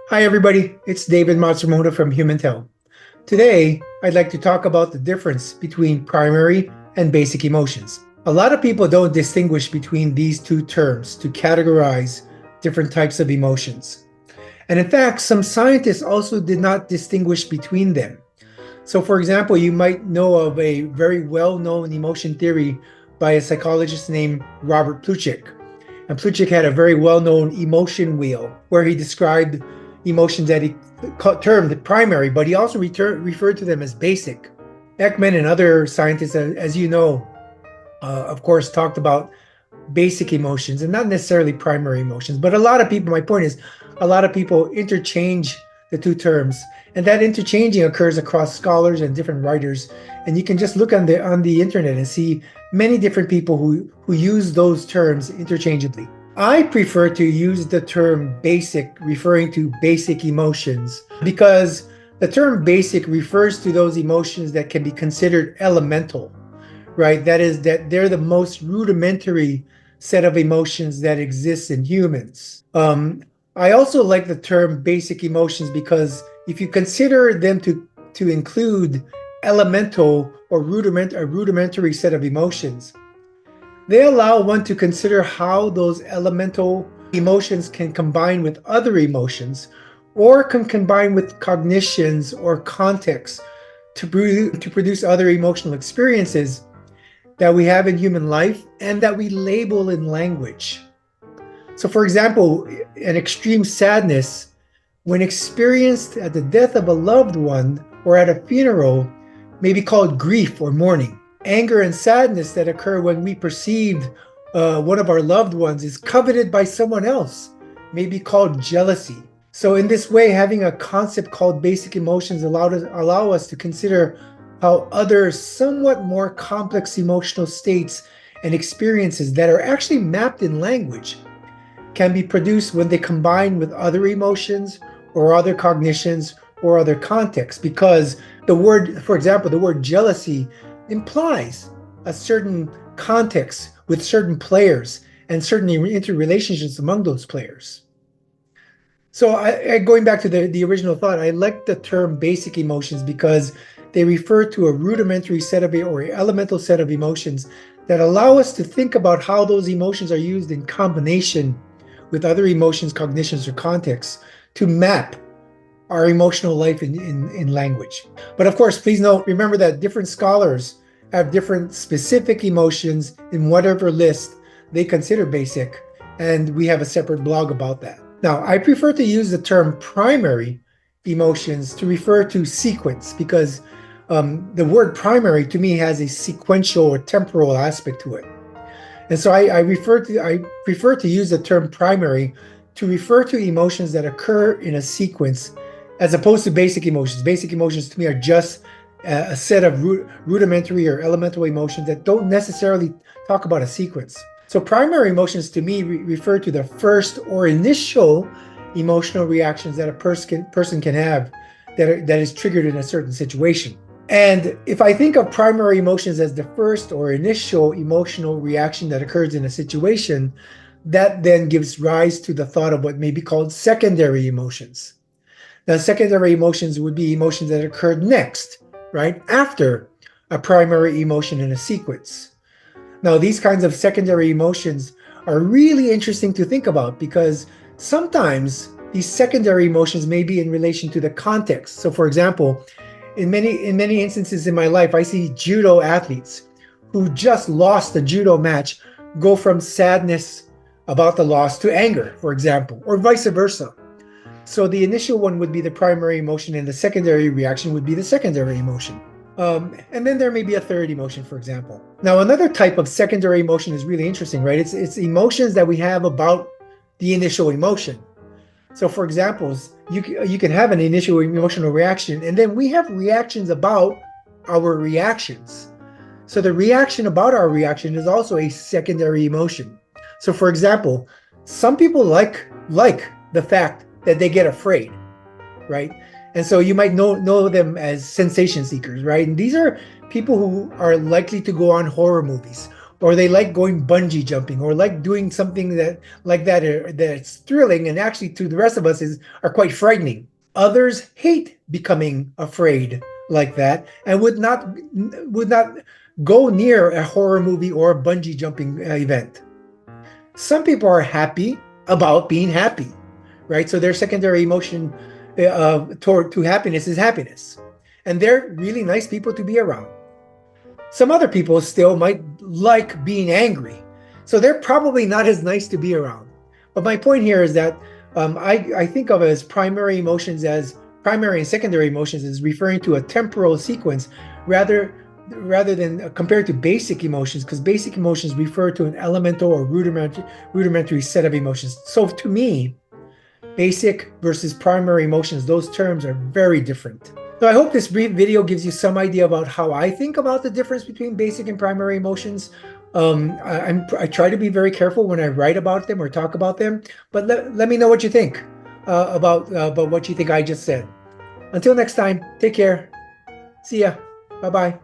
Hi everybody, it's David Matsumoto from Humintell. Today, I'd like to talk about the difference between primary and basic emotions. A lot of people don't distinguish between these two terms to categorize different types of emotions. And in fact, some scientists also did not distinguish between them. So for example, you might know of a very well-known emotion theory by a psychologist named Robert Plutchik. And Plutchik had a very well-known emotion wheel where he described emotions that he termed primary, but he also referred to them as basic. Ekman and other scientists, as you know, of course, talked about basic emotions and not necessarily primary emotions. But a lot of people, my point is, a lot of people interchange the two terms, and that interchanging occurs across scholars and different writers. And you can just look on the internet and see many different people who use those terms interchangeably. I prefer to use the term basic, referring to basic emotions, because the term basic refers to those emotions that can be considered elemental, right? That is, that they're the most rudimentary set of emotions that exists in humans. I also like the term basic emotions because if you consider them to include elemental or a rudimentary set of emotions, they allow one to consider how those elemental emotions can combine with other emotions or can combine with cognitions or contexts to produce other emotional experiences that we have in human life and that we label in language. So, for example, an extreme sadness, when experienced at the death of a loved one or at a funeral, may be called grief or mourning. Anger and sadness that occur when we perceive one of our loved ones is coveted by someone else may be called jealousy. So, in this way, having a concept called basic emotions allow us to consider how other somewhat more complex emotional states and experiences that are actually mapped in language can be produced when they combine with other emotions or other cognitions or other contexts. Because the word, for example, the word jealousy implies a certain context with certain players and certain interrelationships among those players. So going back to the original thought, I like the term basic emotions because they refer to a rudimentary set of or elemental set of emotions that allow us to think about how those emotions are used in combination with other emotions, cognitions, or contexts to map our emotional life in language. But of course, please note, remember that different scholars have different specific emotions in whatever list they consider basic, and we have a separate blog about that. Now, I prefer to use the term primary emotions to refer to sequence because the word primary to me has a sequential or temporal aspect to it. And so I prefer to use the term primary to refer to emotions that occur in a sequence as opposed to basic emotions. Basic emotions to me are just a set of rudimentary or elemental emotions that don't necessarily talk about a sequence. So primary emotions to me refer to the first or initial emotional reactions that a person can have that is triggered in a certain situation. And if I think of primary emotions as the first or initial emotional reaction that occurs in a situation, that then gives rise to the thought of what may be called secondary emotions. Now, secondary emotions would be emotions that occurred next, right, after a primary emotion in a sequence. Now, these kinds of secondary emotions are really interesting to think about because sometimes these secondary emotions may be in relation to the context. So, for example, in many instances in my life, I see judo athletes who just lost a judo match go from sadness about the loss to anger, for example, or vice versa. So the initial one would be the primary emotion, and the secondary reaction would be the secondary emotion. And then there may be a third emotion, for example. Now, another type of secondary emotion is really interesting, right? It's emotions that we have about the initial emotion. So, for example, you can have an initial emotional reaction, and then we have reactions about our reactions. So the reaction about our reaction is also a secondary emotion. So, for example, some people like the fact that they get afraid, right? And so you might know them as sensation seekers, right? And these are people who are likely to go on horror movies or they like going bungee jumping, or like doing something that like that that's thrilling and actually to the rest of us is are quite frightening. Others hate becoming afraid like that and would not go near a horror movie or a bungee jumping event. Some people are happy about being happy, right? So their secondary emotion toward to happiness is happiness, and they're really nice people to be around. Some other people still might like being angry, so they're probably not as nice to be around. But my point here is that I think of as primary and secondary emotions as referring to a temporal sequence rather than compared to basic emotions, because basic emotions refer to an elemental or rudimentary set of emotions. So to me, basic versus primary emotions, those terms are very different. So I hope this brief video gives you some idea about how I think about the difference between basic and primary emotions. I try to be very careful when I write about them or talk about them, but let me know what you think about what you think I just said. Until next time, take care. See ya. Bye-bye.